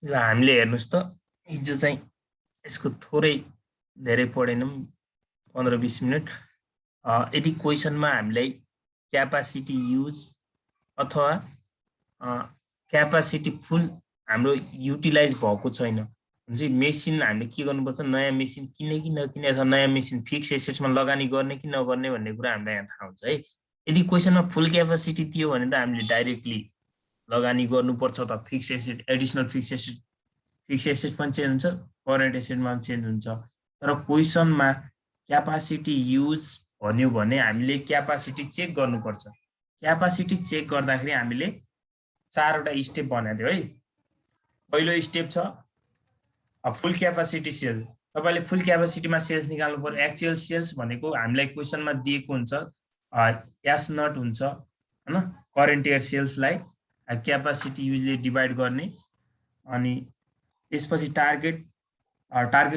ल हामीले हेर्नुस् त हिजो चाहिँ यसको थोरै धेरै पढेनौँ 15-20 मिनेट। यदि क्वेसनमा हामीलाई क्यापासिटी युज अथवा क्यापासिटी फुल हाम्रो युटिलाइज भएको छैन भने चाहिँ मेसिन हामीले के गर्नुपर्छ, नयाँ मेसिन किन्ने कि नकिन्ने अथवा नयाँ मेसिन फिक्स एसेट्समा लगानी गर्ने कि नगर्ने भन्ने कुरा हामीलाई यहाँ थाहा हुन्छ है। यदि क्वेसनमा फुल क्यापासिटी दियो भने त हामीले डाइरेक्टली लगानी गर्नुपर्छ त fix asset additional fix asset पनि चेन्ज हुन्छ, करेन्ट एसेटमा पनि चेन्ज हुन्छ। तर क्वेसनमा क्यापासिटी युज भन्यो भने हामीले क्यापासिटी चेक गर्नुपर्छ। क्यापासिटी चेक गर्दाखेरि हामीले 4वटा स्टेप बनाएको थियो है। पहिलो स्टेप छ फुल क्यापासिटी सेल्स। तपाईले फुल क्यापासिटीमा सेल्स निकाल्नु पर्यो। एक्चुअल सेल्स भनेको हामीलाई क्वेसनमा दिएको हुन्छ एस नट हुन्छ हैन, करेन्ट इयर सेल्सलाई क्यापासिटी युजले डिभाइड गर्ने। अनि त्यसपछि target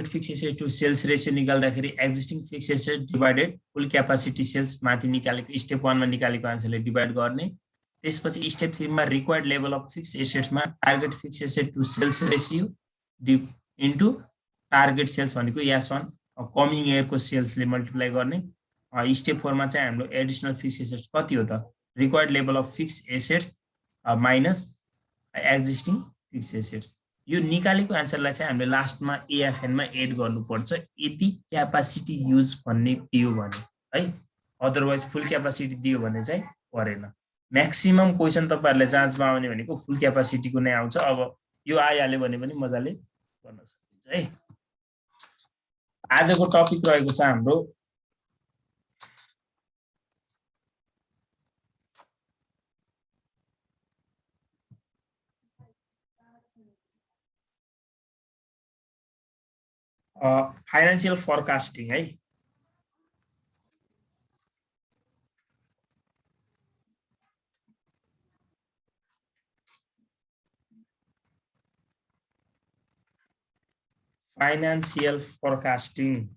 fix asset to sales ratio निकाल्दाखेरि existing fixed asset divided full capacity sales माथि निकालेको स्टेप 1 मा निकालेको आन्सरले डिभाइड गर्ने। त्यसपछि स्टेप 3 मा रिक्वायर्ड लेभल अफ फिक्स एसेट्समा target fix asset to sales ratio into target sales भनेको S1 कमिङ इयरको सेल्सले मल्टिप्लाई गर्ने। स्टेप 4 मा चाहिँ हाम्रो एडिसनल फिक्स एसेट्स कति हो त, required level of fix assets minus existing fix assets. यो निकालेको आन्सरलाई चाहिँ हामीले लास्टमा एएफएनमा एड गर्नुपर्छ यदि क्यापासिटी युज भन्ने दियो भने है। अदरवाइज फुल क्यापासिटी दियो भने चाहिँ परेन। म्याक्सिमम क्वेसन तपाईहरुले जाँचमा आउने भनेको फुल क्यापासिटीको नै आउँछ। अब यो आइहाल्यो भने पनि मजाले गर्न सकिन्छ है। आजको टपिक रहेको छ हाम्रो फाइनान्शियल फोरकास्टिङ है। फाइनान्शियल फोरकास्टिङ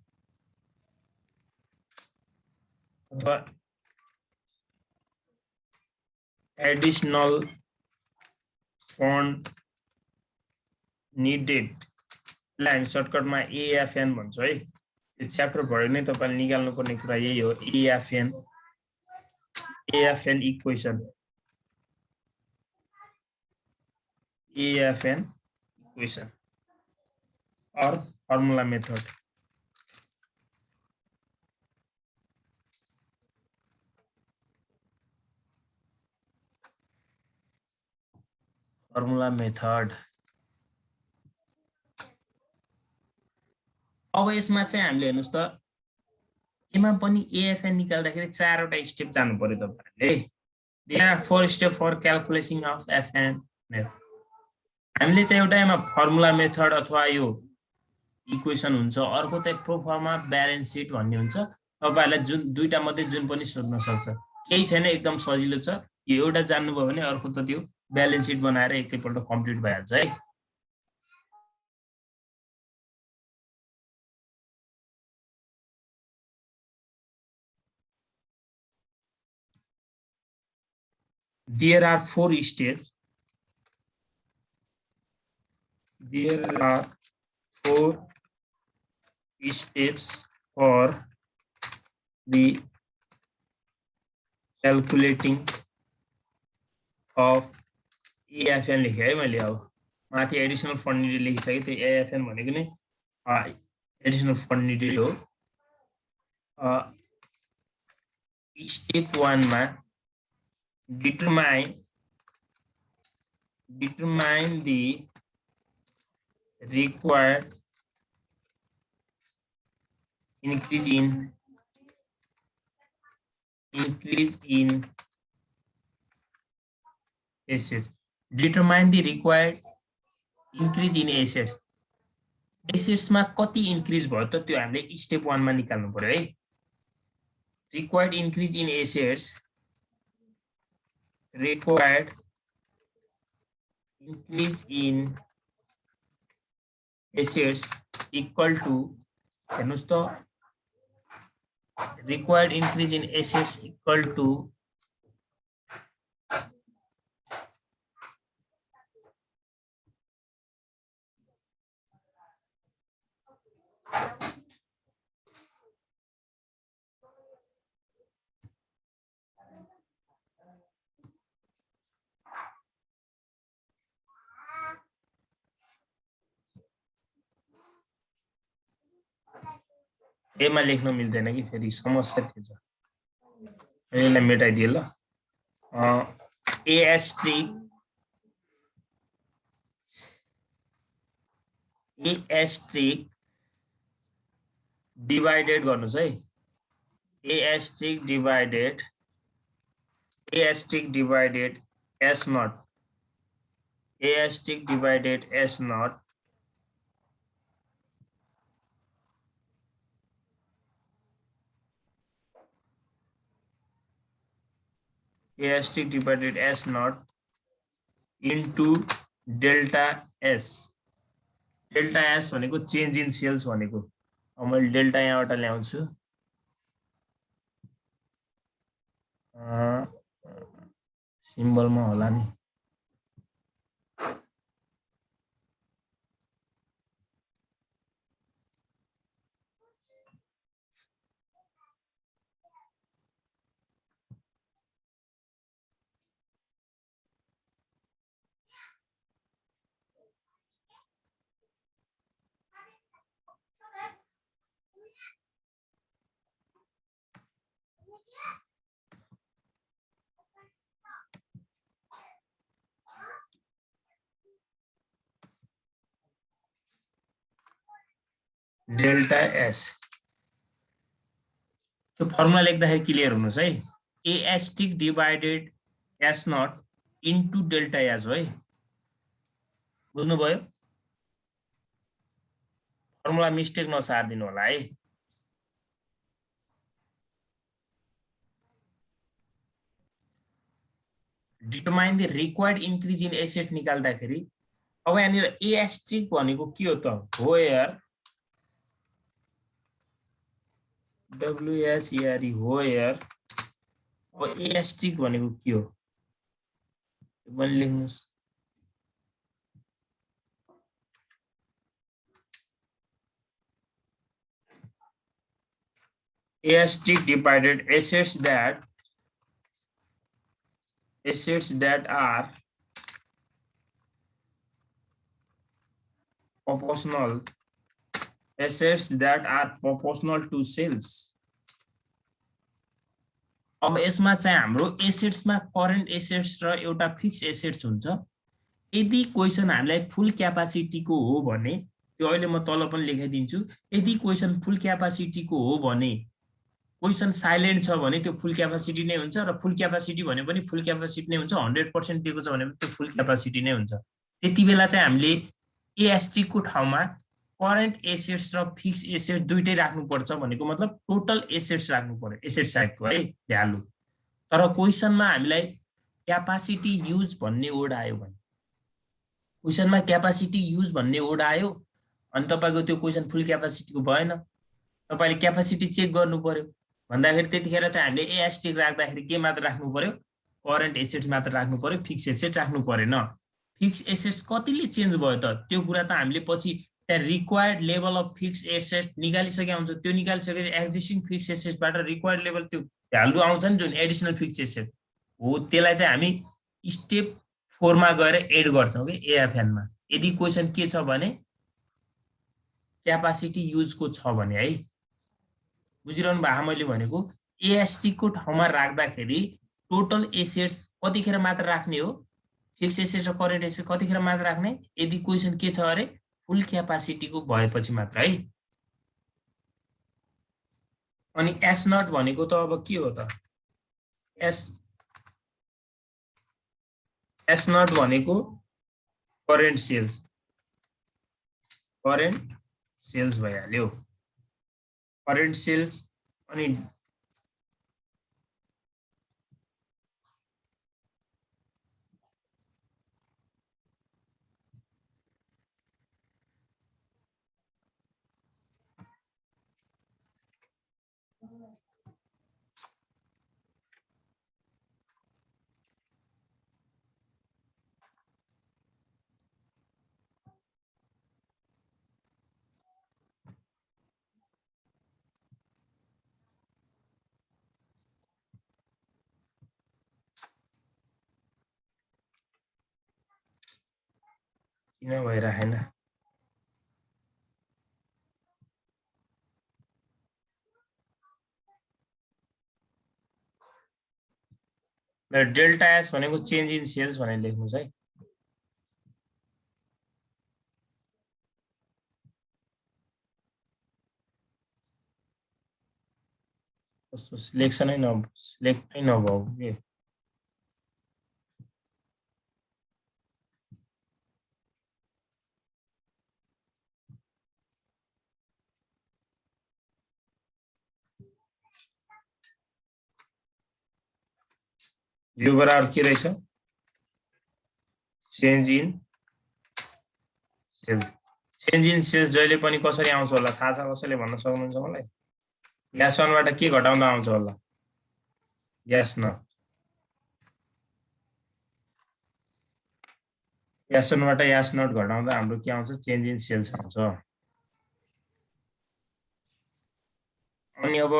अथवा एडिसनल फन्ड निडेड, हामी सर्टकटमा एएफएन भन्छौँ है। यो च्याप्टरभरि नै तपाईले निकाल्नु पर्ने कुरा यही हो, एएफएन इक्वेसन, एएफएन इक्वेसन और फर्मुला मेथड। फर्मुला मेथड अब यसमा चाहिँ हामीले हेर्नुस् त एमा पनि एएफएन निकाल्दाखेरि 4वटा स्टेप जानु पर्यो तपाईहरुले। There are 4 step for calculation of FN. हामीले चाहिँ एउटा एमा फर्मुला मेथड अथवा यो इक्वेसन हुन्छ, अर्को चाहिँ प्रोफर्मा ब्यालेन्स सिट भन्ने हुन्छ। तपाईहरुलाई जुन दुईटा मध्ये जुन पनि सोध्न सक्छ, केही छैन, एकदम सजिलो छ। यो एउटा जान्नुभयो भने अर्को त त्यो ब्यालेन्स सिट बनाएर एकैपल्ट कम्प्लिट भइहाल्छ है। There are 4 steps. There are 4 steps for the calculating of AFN लेखे है मैले। अब माथि एडिसनल फन्ड निडेड लेखिसके, त्यो AFN भनेको नै एडिसनल फन्ड निडेड हो। स्टेप 1 मा determine the required increase in asset. Determine the required increase in asset. Assets मा कति इन्क्रिज भयो त त्यो हामीले स्टेप 1 मा निकाल्नु पर्यो है। Required increase in assets, required increase in assets equal to, हेर्नुस् त, required increase in assets equal to एमा लेख्न मिल्दैन कि फेरि समस्या त्यो छ यसलाई मेटाइदिए ल ए एस्ट्रिक डिभाइडेड गर्नुस् है A asterisk divided S naught A asterisk divided S naught A asterisk divided S naught into delta S भनेको चेन्ज इन सेल्स भनेको अब मैले डेल्टा यहाँबाट ल्याउँछु सिम्बलमा होला नि डेल्टा एस त्यो फर्मुला लेख्दाखेरि क्लियर हुनुहोस् है A asterisk divided S naught into delta S हो है बुझ्नुभयो फर्मुला मिस्टेक नसारिदिनु होला है determine the required increase in asset निकाल्दाखेरि अब यहाँनिर ए एस्ट्रिक भनेको के हो त वेयर डब्लुएसईआरई वेयर अब ए एस्ट्रिक भनेको के हो पनि लेख्नुस् A asterisk divided assets that are proportional to sales अब यसमा चाहिँ हाम्रो एसेट्समा करेन्ट एसेट्स र एउटा फिक्स एसेट्स हुन्छ यदि क्वेशन हामीलाई फुल क्यापासिटीको हो भने त्यो अहिले म तल पनि लेखाइदिन्छु यदि क्वेशन फुल क्यापासिटीको हो भने क्वेशन साइलेन्ट छ भने त्यो फुल क्यापासिटी नै हुन्छ र फुल क्यापासिटी भने पनि फुल क्यापासिटी नै हुन्छ 100% दिएको छ भने त्यो फुल क्यापासिटी नै हुन्छ त्यति बेला चाहिँ हामीले ए एस्ट्रिक को ठाउँमा करेन्ट एसेट्स र फिक्स एसेट्स दुईटै राख्नुपर्छ भनेको मतलब टोटल एसेट्स राख्नु पर्यो एसेट साइडको है भ्यालु तर क्वेशनमा हामीलाई क्यापासिटी युज भन्ने वर्ड आयो भने क्वेशनमा क्यापासिटी युज भन्ने वर्ड आयो अनि तपाईको त्यो क्वेशन फुल क्यापासिटीको भएन तपाईले क्यापासिटी चेक गर्नु पर्यो भन्दाखेरि त्यतिखेर चाहिँ हामीले ए एस्ट्रिक राख्दाखेरि के मात्र राख्नु पर्यो करेन्ट एसेट्स मात्र राख्नु पर्यो फिक्स एसेट राख्नु परेन फिक्स एसेट्स कतिले चेन्ज भयो त त्यो कुरा त हामीले पछि त्यहाँ required level of fix asset निकालिसकेका हुन्छ त्यो निकालिसकेपछि एक्जिस्टिङ फिक्स एसेटबाट रिक्वायर्ड लेभल त्यो भ्यालु आउँछ नि जुन एडिसनल फिक्स एसेट हो त्यसलाई चाहिँ हामी स्टेप 4 मा गएर एड गर्छौं के एएफएन मा यदि क्वेशन के छ भने क्यापासिटी युजको छ भने है बुझिरहनु भएको मैले भनेको एएसटी को ठाउँमा राख्दाखेरि टोटल एसेट्स कतिखेर मात्र राख्ने हो फिक्स एसेट र करेन्ट एसेट कतिखेर मात्र राख्ने यदि क्वेशन के छ अरे फुल क्यापासिटीको भएपछि मात्र है अनि एस नट भनेको त अब के हो त एस नट भनेको करेन्ट सेल्स भइहाल्यो करेन्ट सेल्स अनि किन भइराखेन डेल्टा एस भनेको चेन्ज इन सेल्स भनेर लेख्नुहोस् है। कस्तो सिलेक्सनै सिलेक्टै नभएको के। यो बराबर के रहेछ, change in sales. Change in sales जहिले पनि कसरी आउँछ होला थाहा छ कसैले भन्न सक्नुहुन्छ मलाई? ग्यास वानबाट के घटाउँदा आउँछ होला? ग्यास न ग्यास वानबाट ग्यास नट घटाउँदा हाम्रो के आउँछ? चेन्ज इन सेल्स आउँछ। अनि अब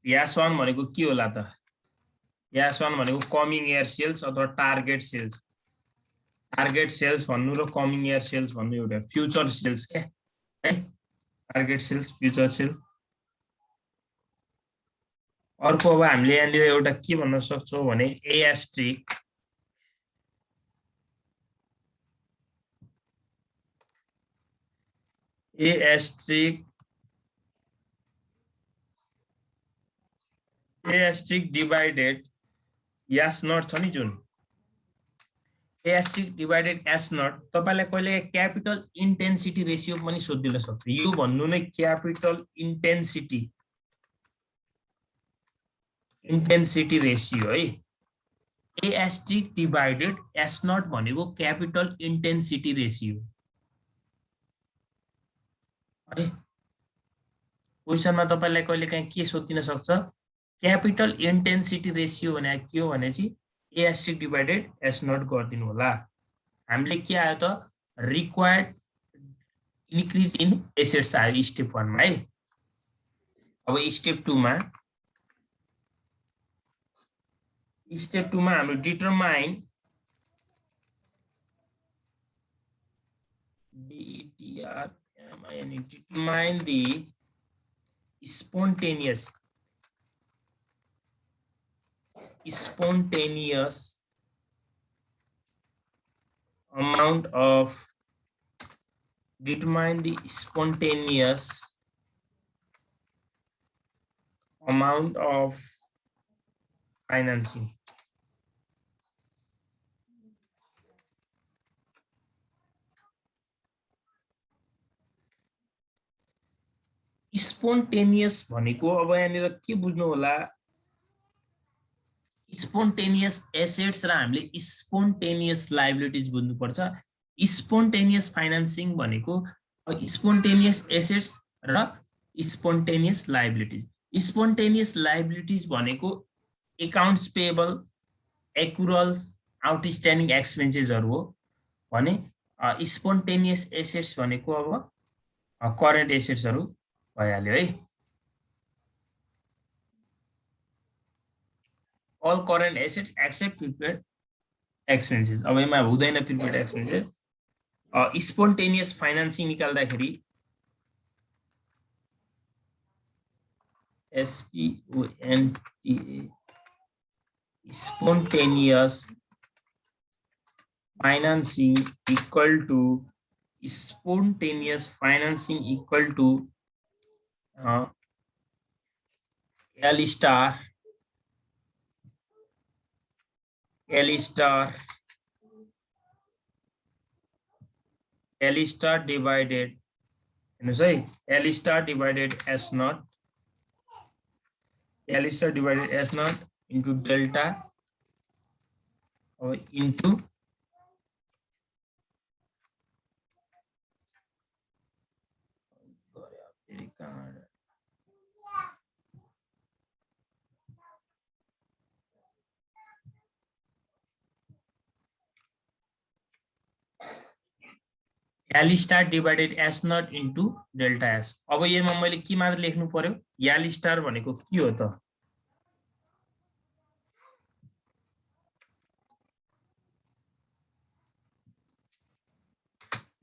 ग्यास वान भनेको के होला त? ग्यास वान भनेको कमिङ इयर सेल्स अथवा टार्गेट सेल्स। टार्गेट सेल्स भन्नु र कमिङ इयर सेल्स भन्नु एउटा फ्युचर सेल्स क्या है। Target sales, future sales. अर्को अब हामीले यहाँनिर एउटा के भन्न सक्छौँ भने एएस्ट्रिक डिभाइडेड यास नट छ नि जुन एएस्ट्रिक डिभाइडेड एस नट, तपाईलाई कहिले क्यापिटल इन्टेन्सिटी रेसियो पनि सोधिदिन सक्छ। यो भन्नु नै क्यापिटल इन्टेन्सिटी रेसियो है। एएस्ट्रिक डिभाइडेड एस नट भनेको क्यापिटल इन्टेन्सिटी रेसियो है। क्वेसनमा तपाईलाई कहिले काहीँ के सोधिन सक्छ, क्यापिटल इन्टेन्सिटी रेसियो भने के हो भने चाहिँ एएस्ट्रिक डिभाइडेड एस नट गरिदिनु होला। हामीले के आयो त रिक्वायर्ड इन्क्रिज इन एसेट्स आयो स्टेप 1 मा है। अब स्टेप 2 मा हाम्रो determine the spontaneous amount of financing. Spontaneous भनेको अब यहाँनिर के बुझ्नु होला, स्पोन्टेनियस एसेट्स र हामीले स्पोन्टेनियस लायबिलिटीज बुझ्नुपर्छ। स्पोन्टेनियस फाइनान्सिङ भनेको स्पोन्टेनियस एसेट्स र स्पोन्टेनियस लायबिलिटीज। स्पोन्टेनियस लायबिलिटीज भनेको एकाउन्ट्स पेएबल, एक्युरल्स, आउटस्ट्यान्डिङ एक्सपेन्सेसहरू हो भने स्पोन्टेनियस एसेट्स भनेको अब करेन्ट एसेट्सहरू भइहाल्यो है। all current assets except prepaid expenses। अब यसमा हुँदैन प्रिपेड एक्सपेन्सेस। स्पोन्टेनियस फाइनान्सिङ निकाल्दाखेरि SPONTA spontaneous financing equal to L star divided L star divided S naught into delta or into L star divided S naught into delta S। अब यसमा मैले के मात्र लेख्नु पर्यो, L star भनेको के हो त?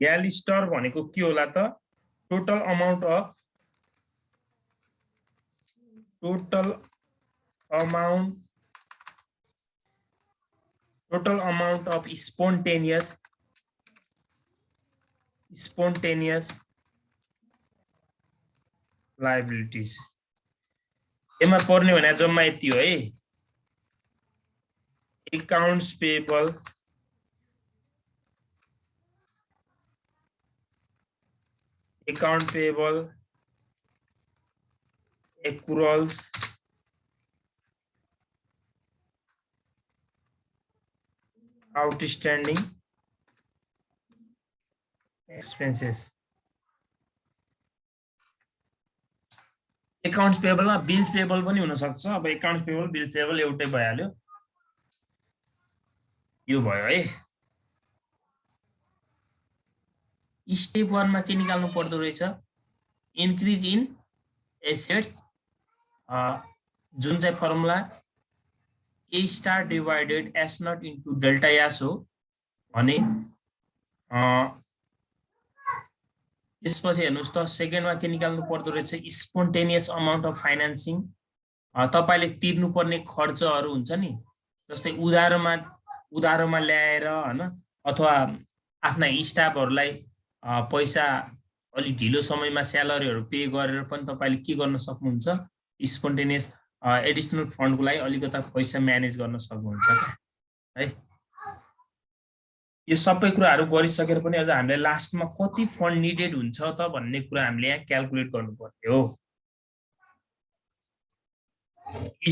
L star भनेको के होला त? Total amount total amount of spontaneous liabilities एमा पर्ने भने जम्मा यति हो है accounts payable accruals outstanding expenses accounts payable मा bills payable पनि हुन सक्छ अब accounts payable bills payable एउटै भइहाल्यो यो भयो है स्टेप 1 मा के निकाल्नु पर्दो रहेछ इन्क्रिज इन एसेट्स जुन चाहिँ formula A star divided S naught into delta S हो भने यसपछि हेर्नुस् त सेकेन्डमा के निकाल्नु पर्दो रहेछ स्पोन्टेनियस अमाउन्ट अफ फाइनान्सिङ तपाईले तिर्नु पर्ने खर्चहरु हुन्छ नि जस्तै उधारोमा ल्याएर हैन अथवा आफ्ना स्टाफहरुलाई पैसा अलि ढिलो समयमा स्यालेरीहरु पे गरेर पनि तपाईले के गर्न सक्नुहुन्छ स्पोन्टेनियस एडिशनल फन्डको लागि अलिकता पैसा म्यानेज गर्न सक्नुहुन्छ है यो सबै कुराहरु गरिसकेर पनि अझ हामीले लास्टमा कति फन्ड निडेड हुन्छ त भन्ने कुरा हामीले यहाँ क्याल्कुलेट गर्नुपर्ने हो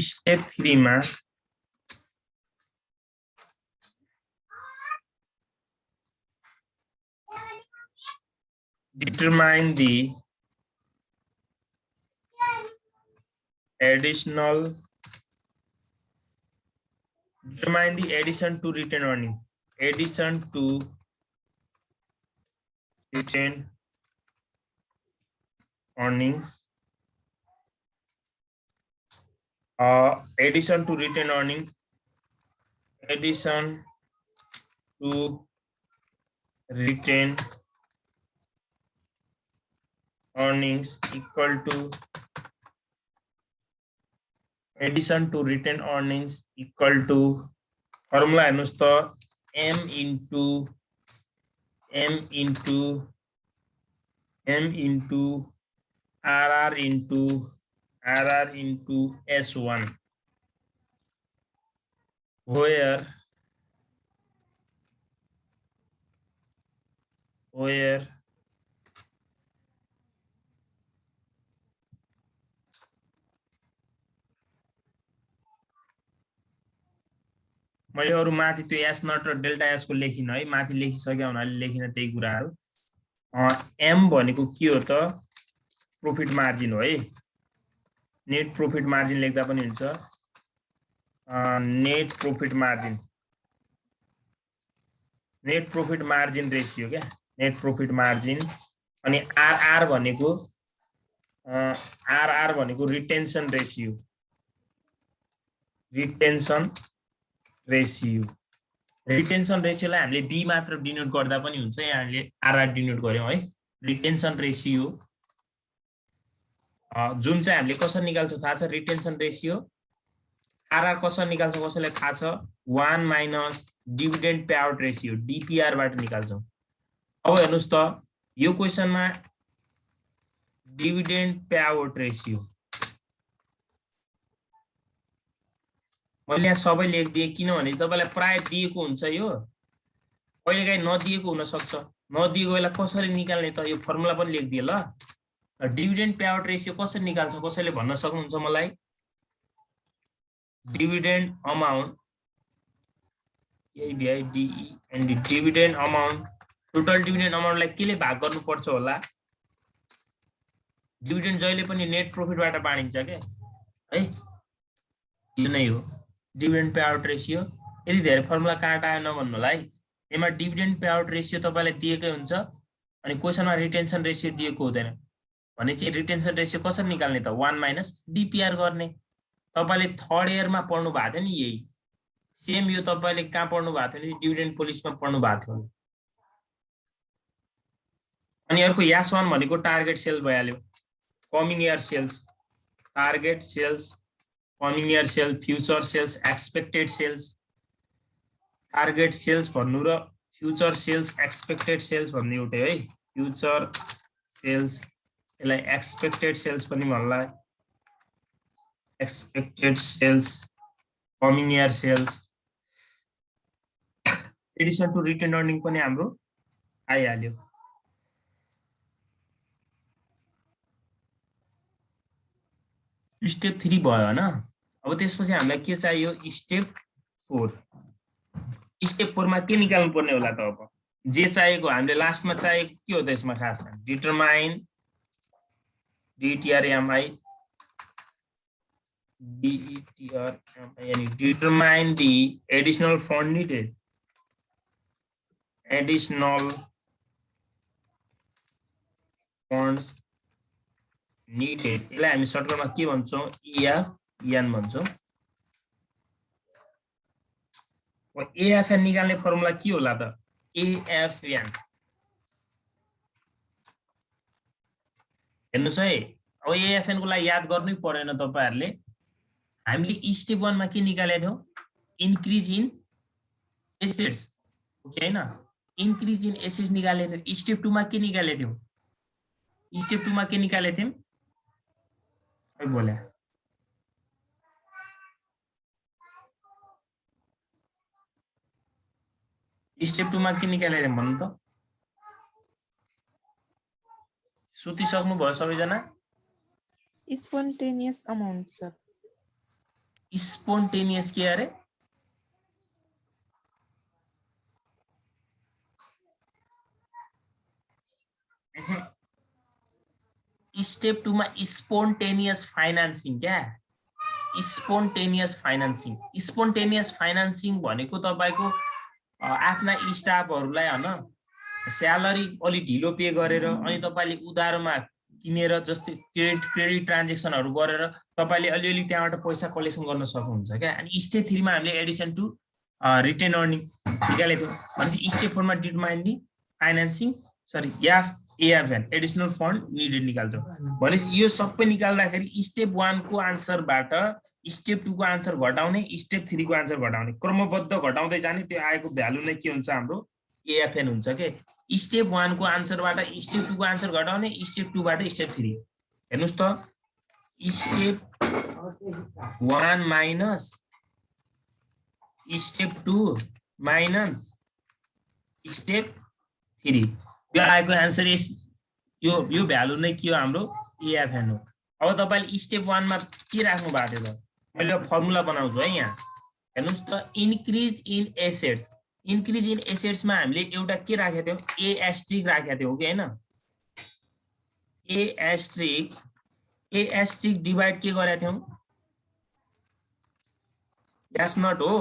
स्टेप 3 मा determine the addition to retained earning addition to retained earnings addition to retained earning addition to retained earnings equal to addition to retained earnings equal to formula हेर्नुस् त m into rr into s1 where मैले अरु माथि त्यो S not र delta S को लेखिन है माथि लेखिसके हुनाले लेखिन त्यही कुराहरु एम भनेको के हो त प्रॉफिट मार्जिन हो है नेट प्रॉफिट मार्जिन लेख्दा पनि हुन्छ नेट प्रॉफिट मार्जिन रेशियो क्या नेट प्रॉफिट मार्जिन अनि आरआर भनेको रिटेन्सन रेशियोलाई हामीले बी मात्र डिनोट गर्दा पनि हुन्छ यहाँ हामीले आरआर डिनोट गर्यौं है रिटेन्सन रेशियो जुन चाहिँ हामीले कसरी निकाल्छौं थाहा छ रिटेन्सन रेशियो आरआर कसरी निकाल्छौं कसैलाई थाहा छ 1 minus dividend pay out ratio DPR बाट निकाल्छौं अब हेर्नुस् त यो क्वेशनमा डिभिडेन्ड पे आउट रेशियो मैले यहाँ सबै लेखिदिए किनभने तपाईलाई प्राय दिएको हुन्छ यो कहिलेकाहीँ नदिएको हुन सक्छ नदिएको बेला कसरी निकाल्ने त यो फर्मुला पनि लेखिदिए ल डिभिडेन्ड पे आउट रेशियो कसरी निकाल्छ कसैले भन्न सक्नुहुन्छ मलाई dividend amount and dividend amount total dividend अमाउन्टलाई केले भाग गर्नुपर्छ होला डिभिडेन्ड जहिले पनि नेट प्रॉफिटबाट बाँडिन्छ के है यो नै हो डिभिडेन्ड पे आउट रेशियो यदि धेरै फर्मुला काट आयो नभन्नुलाई यसमा डिभिडेन्ड पे आउट रेशियो तपाईलाई दिएकै हुन्छ अनि क्वेशनमा रिटेन्सन रेशियो दिएको हुँदैन भनेपछि रिटेन्सन रेशियो कसरी निकाल्ने त 1 माइनस डीपीआर गर्ने तपाईले थर्ड इयरमा पढ्नु भएको थियो नि यही सेम यो तपाईले कहाँ पढ्नु भएको थियो नि डिभिडेन्ड पोलिसीमा पढ्नु भएको थियो अनि अर्को यास 1 भनेको टार्गेट सेल भइहाल्यो coming year sales target sales coming year sale future sales expected sales target sales भन्नु र फ्युचर सेल्स एक्सपेक्टेड सेल्स भन्ने एउटै है। फ्युचर सेल्स, यसलाई एक्सपेक्टेड सेल्स पनि भन्ला, expected sales, coming year sales. Addition to retained earning पनि हाम्रो आइहाल्यो। स्टेप 3 भयो हैन। अब त्यसपछि हामीलाई के चाहियो? स्टेप 4। स्टेप 4 मा के निकाल्नु पर्ने होला त? अब जे चाहिएको हामीले लास्टमा चाहिएको के हो त यसमा खासमा? डिटरमाइन DTRMI यानी determine the additional fund needed. Additional funds needed. यसलाई हामी सर्टकटमा के भन्छौँ? EFN भन्छौँ। AFN निकाल्ने फर्मुला के होला त? AFN हेर्नुस् है। अब AFN को लागि याद गर्नै पर्दैन तपाईहरुले। हामीले स्टेप 1 मा के निकालेको थियौ? इन्क्रिज इन एसेट्स, ओके हैन? इन्क्रिज इन एसेट्स निकालेको थियौ। स्टेप 2 मा के निकालेको थियौ? स्टेप 2 मा के निकालेको थियौ? खै बोले। स्टेप 2 मा के निकालेको थियौ भन्नु त? सुतिसक्नु भयो सबैजना? Spontaneous amount sir. स्पोन्टेनियस के अरे? स्टेप 2 मा स्पोन्टेनियस फाइनान्सिङ क्या? Spontaneous financing. स्पोन्टेनियस फाइनान्सिङ भनेको तपाईको आफ्ना स्टाफहरुलाई हैन स्यालेरी अलि ढिलो पे गरेर अनि तपाईले उधारोमा किनेर जस्तै क्रेडिट ट्रान्ज्याक्सनहरु गरेर तपाईले अलिअलि त्यहाँबाट पैसा कलेक्सन गर्न सक्नुहुन्छ क्या। अनि स्टेप 3 मा हामीले एडिसन टु रिटेन अर्निङ निकालेको थियौ। भनेपछि स्टेप 4 मा determine the financing sorry AFN additional fund needed निकाल्छौँ। भनेपछि यो सबै निकाल्दाखेरि स्टेप 1 को आन्सरबाट स्टेप 2 को आन्सर घटाउने, स्टेप 3 को आन्सर घटाउने, क्रमबद्ध घटाउँदै जाने, त्यो आएको भ्यालु नै के हुन्छ? हाम्रो AFN हुन्छ के। स्टेप 1 को आन्सरबाट स्टेप 2 को आन्सर घटाउने, स्टेप 2 बाट स्टेप 3। हेर्नुस् त, step 1 minus step 2 minus step 3, यो आएको आन्सर यो भ्यालु नै के हो? हाम्रो AFN हो। अब तपाईले स्टेप 1 मा के राख्नु भएको थियो त? मैले फर्मुला बनाउँछु है यहाँ। हेर्नुस् त, increase in assets. Increase in assets मा हामीले एउटा के राखेको थियौ? A एस्ट्रिक राखेको थियौ कि हैन? A एस्ट्रिक डिवाइड के गरेको थियौ? एस नट हो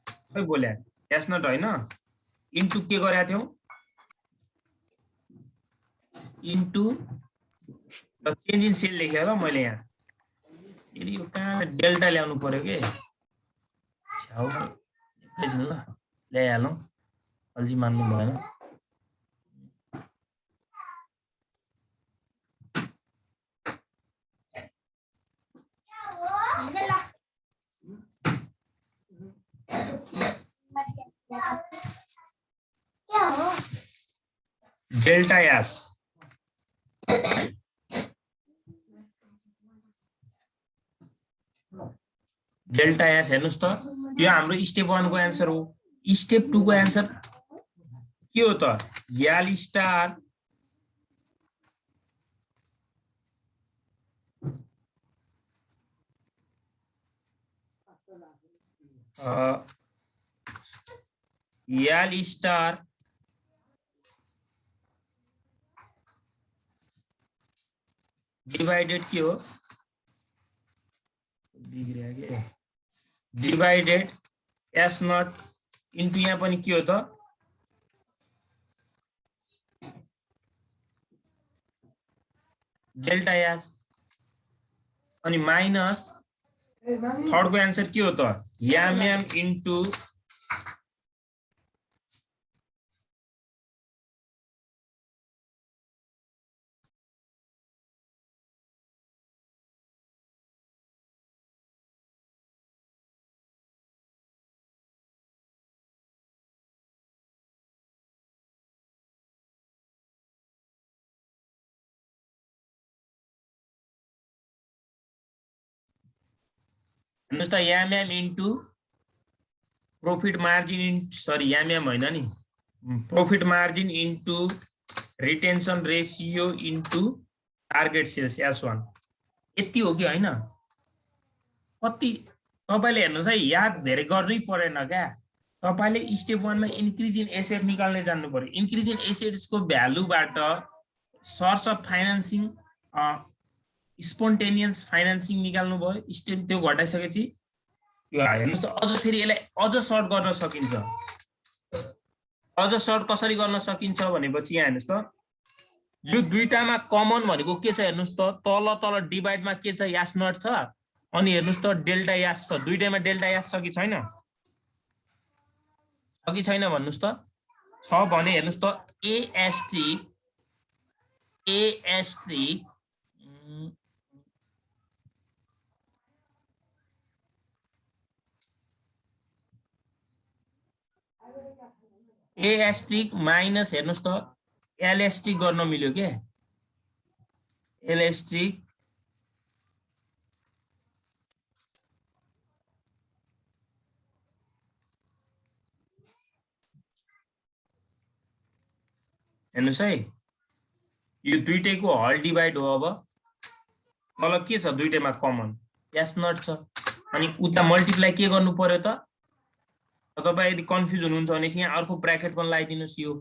खै बोले, एस नट हैन, इन्टु के गरेको थियौ? इन्टु चेन्ज इन सेल लेखेँ होला मैले यहाँ। यदि यो कहाँ डेल्टा ल्याउनु पर्यो के छ्याउ एकैछिन ल ल्याइहालौँ, अल्छी मान्नु भएन। डेल्टा एस हेर्नुस् त, यो हाम्रो स्टेप 1 को आन्सर हो। स्टेप 2 को आन्सर के हो त? याल स्टार डिवाइडेड के हो? डिवाइडेड एस नट इन्टु यहाँ पनि के हो त? डेल्टा एस अनि माइनस थर्ड को आन्सर के हो त? याम इन्टु हेर्नुस् त MM into profit margin sorry MM हैन नि profit margin into retention ratio into target sales S1 यति हो कि हैन कति तपाईले हेर्नुस् है याद धेरै गर्नै परेन क्या तपाईले स्टेप 1 मा इन्क्रिज इन एसेट निकाल्ने जान्नु पर्यो इन्क्रिज इन एसेट्स को भ्यालुबाट source of financing spontaneous financing निकाल्नु भयो स्टेप त्यो घटाइसकेपछि यो हेर्नुस् त अझ फेरि यसलाई अझ सर्ट गर्न सकिन्छ अझ सर्ट कसरी गर्न सकिन्छ भनेपछि यहाँ हेर्नुस् त यो दुईटामा कमन भनेको के छ हेर्नुस् त तल तल डिभाइडमा के छ यास नट छ अनि हेर्नुस् त डेल्टा यास छ दुईटैमा डेल्टा यास छ कि छैन भन्नुस् त छ भने हेर्नुस् त एस्ट्रिक माइनस हेर्नुस् त एलएस्ट्रिक गर्न मिल्यो के एलएस्ट्रिक हेर्नुस् है यो दुईटैको हल डिभाइड हो अब तल के छ दुईटैमा कमन एस नट छ अनि उता मल्टिप्लाई के गर्नु पर्यो त तपाई यदि कन्फ्युज हुनुहुन्छ भने यहाँ अर्को ब्र्याकेट पनि लगाइदिनुस् यो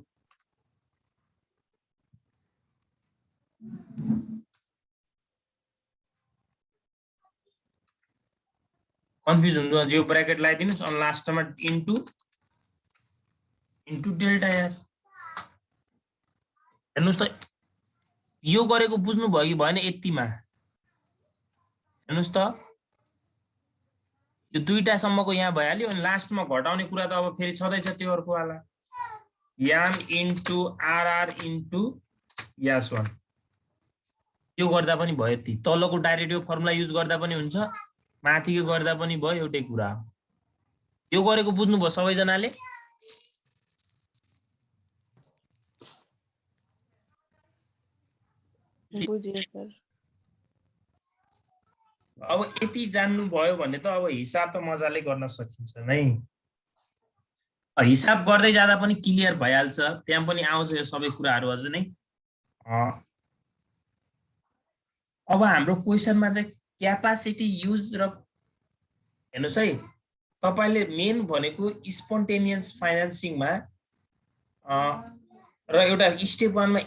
कन्फ्युज हुनुहुन्छ यो ब्र्याकेट लगाइदिनुस् अनि लास्टमा इन्टु डेल्टा एस हेर्नुस् त यो गरेको बुझ्नु भयो कि भएन यतिमा हेर्नुस् त यो दुईटा सम्मको यहाँ भइहाल्यो अनि लास्टमा घटाउने कुरा त अब फेरि छदैछ त्यो अर्को वाला याम इन्टु आरआर इन्टु यास1 यो गर्दा पनि भयो यति तलको डाइरेक्ट यो फर्मुला युज गर्दा पनि हुन्छ माथिको गर्दा पनि भयो एउटै कुरा यो गरेको बुझ्नु भयो सबैजनाले बुझ्यो सर अब यति जान्नु भयो भने त अब हिसाब त मजाले गर्न सकिन्छ नै हिसाब गर्दै जाँदा पनि क्लियर भइहाल्छ त्यहाँ पनि आउँछ यो सबै कुराहरु अझ नै अब हाम्रो क्वेशनमा चाहिँ क्यापासिटी युज र हेर्नुस् है तपाईले मेन भनेको स्पोन्टेनियस फाइनान्सिङमा र एउटा स्टेप 1 मा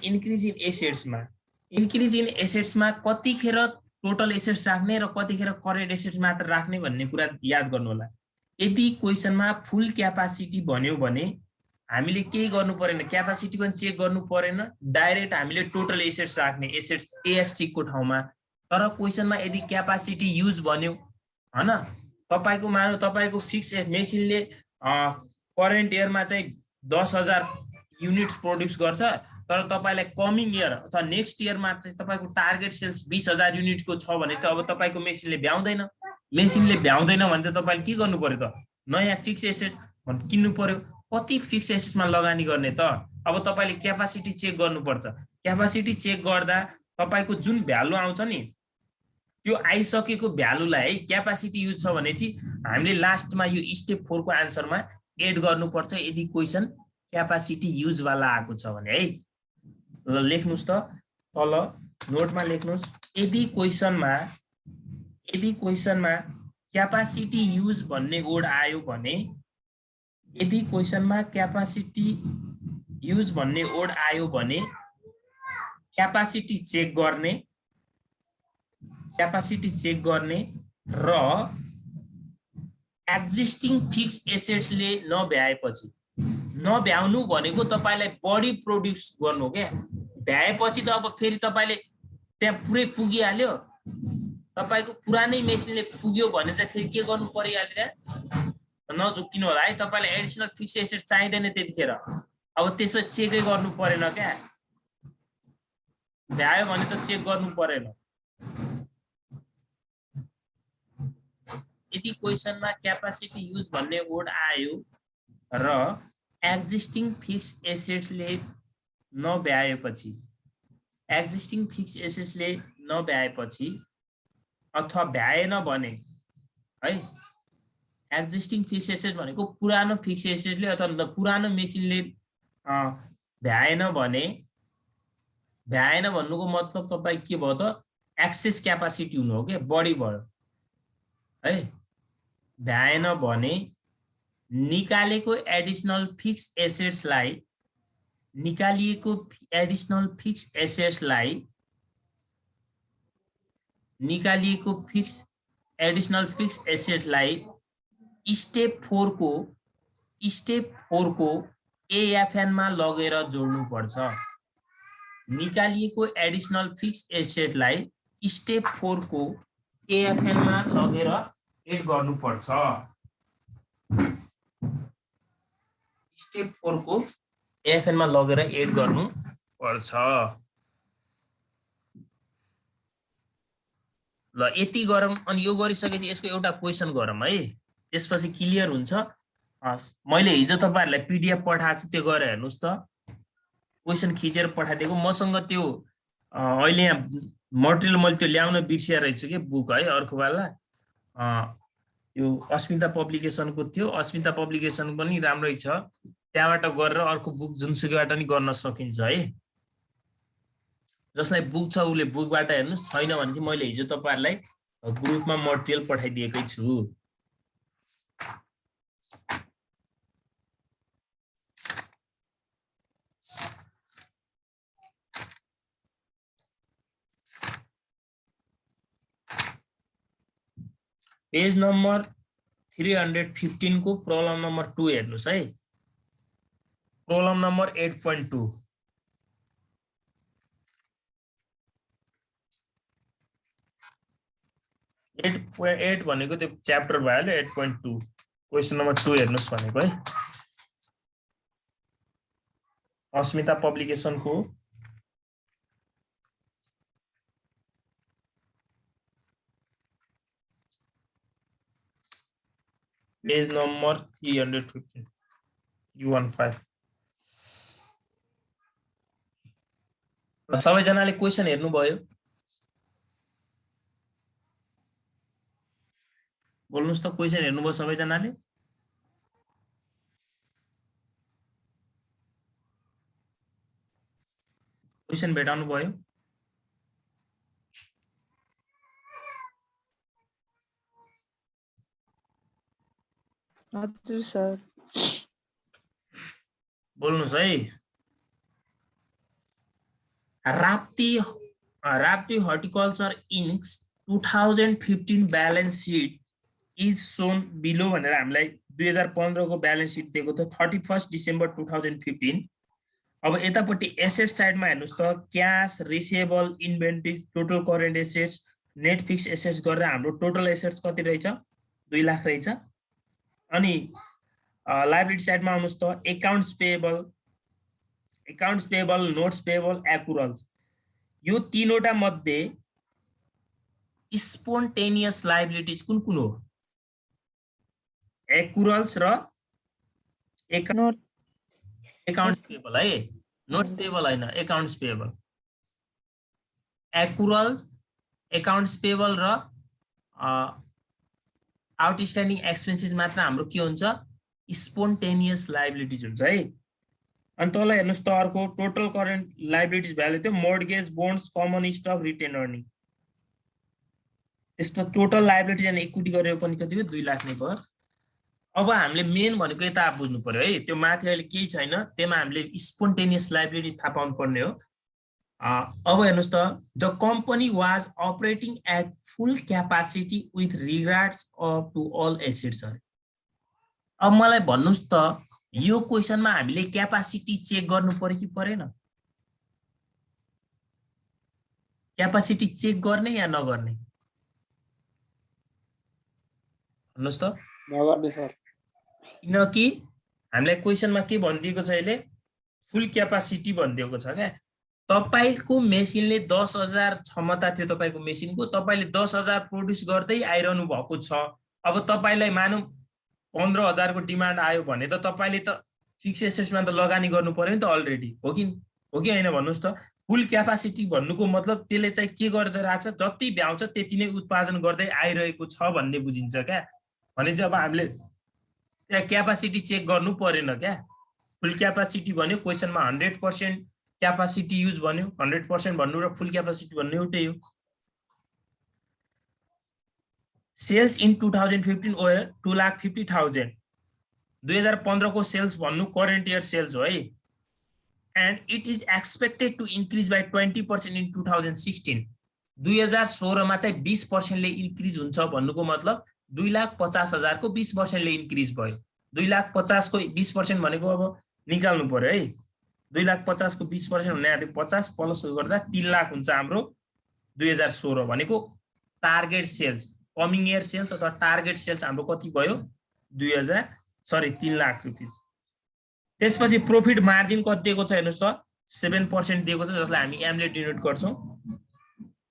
इन्क्रिज इन एसेट्समा कतिखेर टोटल एसेट्स राख्ने र कतिखेर करेन्ट एसेट्स मात्र राख्ने भन्ने कुरा याद गर्नु होला यदि क्वेशनमा फुल क्यापासिटी भन्यो भने हामीले के गर्नु परेन क्यापासिटी पनि चेक गर्नु परेन डाइरेक्ट हामीले टोटल एसेट्स राख्ने एसेट्स एएसटी को ठाउँमा तर क्वेशनमा यदि क्यापासिटी युज भन्यो हैन तपाईको मानौ तपाईको फिक्स मेसिनले करेन्ट इयरमा चाहिँ 10,000 युनिट्स प्रोड्युस गर्छ तर तपाईलाई कमिङ इयर अथवा नेक्स्ट इयरमा चाहिँ तपाईको टार्गेट सेल्स 20,000 युनिटको छ भने त अब तपाईको मेसिनले भ्याउँदैन भने त तपाईले के गर्नु पर्यो त नयाँ फिक्स एसेट किन्नु पर्यो कति फिक्स एसेटमा लगानी गर्ने त अब तपाईले क्यापासिटी चेक गर्नुपर्छ क्यापासिटी चेक गर्दा तपाईको जुन भ्यालु आउँछ नि त्यो आइसकेको भ्यालुलाई क्यापासिटी युज छ भने चाहिँ हामीले लास्टमा यो स्टेप 4 को आन्सरमा एड गर्नुपर्छ यदि क्वेशन क्यापासिटी युज वाला आएको छ भने है ल लेख्नुस् त तल नोटमा लेख्नुस् यदि क्वेशनमा क्यापासिटी युज भन्ने वर्ड आयो भने यदि क्वेशनमा क्यापासिटी युज भन्ने वर्ड आयो भने क्यापासिटी चेक गर्ने र एक्जिस्टिङ फिक्स एसेट्सले नभ्याउनु भनेको तपाईलाई बढी प्रोड्युस गर्नु क्या भ्याएपछि त अब फेरि तपाईले त्यहाँ पुरै पुगिहाल्यो तपाईको पुरानै मेसिनले पुग्यो भने चाहिँ फेरि के गर्नु परिहाल्यो नझुक्किनु होला है तपाईलाई एडिसनल फिक्स एसेट चाहिदैन त्यतिखेर अब त्यसमा चेकै गर्नु परेन क्या भ्यायो भने त चेक गर्नु परेन यदि क्वेशनमा क्यापासिटी युज भन्ने वर्ड आयो र एक्जिस्टिङ फिक्स एसेट्सले नभ्याएपछि अथवा भ्याएन भने है। एक्जिस्टिङ फिक्स एसेट भनेको पुरानो फिक्स एसेटले अथवा पुरानो मेसिनले भ्याएन भन्नुको मतलब तपाईँ के भयो त एक्सेस क्यापासिटी हुनु हो के बढी भयो है। भ्याएन भने निकालिएको एडिसनल फिक्स एसेट्सलाई स्टेप 4 को एएफएन मा लगेर जोड्नु पर्छ। निकालिएको एडिसनल फिक्स एसेटलाई स्टेप 4 को एएफएन मा लगेर एड गर्नु पर्छ। स्टेप 4 को एएफएन मा लगेर एड गर्नु पर्छ। ल यति गरौँ। अनि यो गरिसकेपछि यसको एउटा क्वेशन गरौँ है, त्यसपछि क्लियर हुन्छ। मैले हिजो तपाईहरुलाई पीडीएफ पठाएको छु, त्यो गरेर हेर्नुस् त। क्वेशन खिचेर पठाइदिएको मसँग त्यो अहिले यहाँ मटेरियल मैले त्यो ल्याउन बिर्सिएर रहेछु के बुक है। अर्को बेला यो अस्मिता पब्लिकेसनको थियो, अस्मिता पब्लिकेसन पनि राम्रै छ, त्यहाँबाट गरेर अर्को बुक जुनसुकैबाट नि गर्न सकिन्छ है। जसलाई बुक छ उले बुकबाट हेर्नुस्, छैन भने चाहिँ मैले हिजो तपाईहरुलाई ग्रुपमा मटेरियल पठाइदिएकै छु। पेज नम्बर 315 को प्रब्लम नम्बर 2 हेर्नुस् है। प्रब्लम नम्बर 8.2 8 भनेको त्यो च्याप्टर भयो 8.2 क्वेशन नम्बर 2 हेर्नुस् भनेको है। अस्मिता पब्लिकेसन को पेज नम्बर 315 315। सबैजनाले क्वेशन हेर्नुभयो? बोल्नुस् त, क्वेशन हेर्नुभयो सबैजनाले? क्वेशन भेटाउनु भयो? हजुर सर। बोल्नुस् है। Rapti horticulture Inc 2015 balance sheet is shown below भनेर हामीलाई 2015 को ब्यालेन्स सिट दिएको थियो 31 डिसेम्बर 2015। अब यतापट्टि एसेट साइडमा हेर्नुस् त, cash, receivable, inventory, total current assets, net fix assets गरेर हाम्रो टोटल एसेट्स कति रहेछ? 2 लाख रहेछ। अनि लायबिलिटी साइडमा आउनुस् त, एकाउन्ट्स पेएबल, नोट्स पेएबल, एक्युरल्स, यो तीनवटा मध्ये स्पोन्टेनियस लायबिलिटीज कुन कुन हो? एक्युरल्स र एकाउन्ट्स पेएबल है। नोट्स पेएबल हैन, एकाउन्ट्स पेएबल। एक्युरल्स, एकाउन्ट्स पेएबल र आउटस्ट्यान्डिङ एक्सपेन्सेस मात्र हाम्रो के हुन्छ? स्पोन्टेनियस लायबिलिटीज हुन्छ है। अनि तल हेर्नुस् त, अर्को टोटल करेन्ट लायबिलिटीज भ्यालु थियो mortgage, bonds, common stock, retained earning. त्यसमा टोटल लायबिलिटीज एन्ड इक्विटी गरेर पनि कति भयो? 2 लाख नै भयो। अब हामीले मेन भनेको यता बुझ्नु पर्यो है, त्यो माथि अहिले केही छैन, त्यसमा हामीले स्पोन्टेनियस लायबिलिटीज थाहा पाउनु पर्ने हो। अब हेर्नुस् त, the company was operating at full capacity with regards to all assets. अब मलाई भन्नुस् त, यो क्वेशनमा हामीले क्यापासिटी चेक गर्नु पर्यो कि परेन? क्यापासिटी चेक गर्ने या नगर्ने? भन्नुस् त। नगर्ने सर। किनकि हामीलाई क्वेशनमा के भनिदिएको छ अहिले? फुल क्यापासिटी भनिदिएको छ क्या। तपाईको मेसिनले 10,000 क्षमता थियो तपाईको मेसिनको, तपाईले 10,000 प्रोड्युस गर्दै आइरहनु भएको छ। अब तपाईलाई मानौं 15,000 को डिमान्ड आयो भने त तपाईले त फिक्स एसेट्समा त लगानी गर्नु पर्यो नि त अलरेडी, हो कि हैन? भन्नुस् त। फुल क्यापासिटी भन्नुको मतलब त्यसले चाहिँ के गर्दै रहेछ? जति भ्याउँछ त्यति नै उत्पादन गर्दै आइरहेको छ भन्ने बुझिन्छ क्या। भने चाहिँ अब हामीले त्यहाँ क्यापासिटी चेक गर्नु परेन क्या। फुल क्यापासिटी भन्यो क्वेसनमा 100% क्यापासिटी युज भन्यो, 100% भन्नु र फुल क्यापासिटी भन्नु एउटै हो। सेल्स इन 2015 ओयर 2,50,000 2015 को सेल्स भन्नु करेन्ट इयर सेल्स हो है। And it is expected to increase by 20% in 2016 2016 मा चाहिँ 20% ले इन्क्रिज हुन्छ भन्नुको मतलब 2,50,000 को 20% ले इन्क्रिज भयो। 2,50,000 को 20% भनेको अब निकाल्नु पर्यो है। 2,50,000 को 20% हुने 50 प्लस गर्दा 3 लाख हुन्छ हाम्रो 2016 भनेको target sales, coming year sales अथवा टार्गेट सेल्स हाम्रो कति भयो 3 लाख रुपैयाँ। त्यसपछि प्रॉफिट मार्जिन कति दिएको छ हेर्नुस् त 7% दिएको छ जसलाई हामी एम ले डिनोट गर्छौं।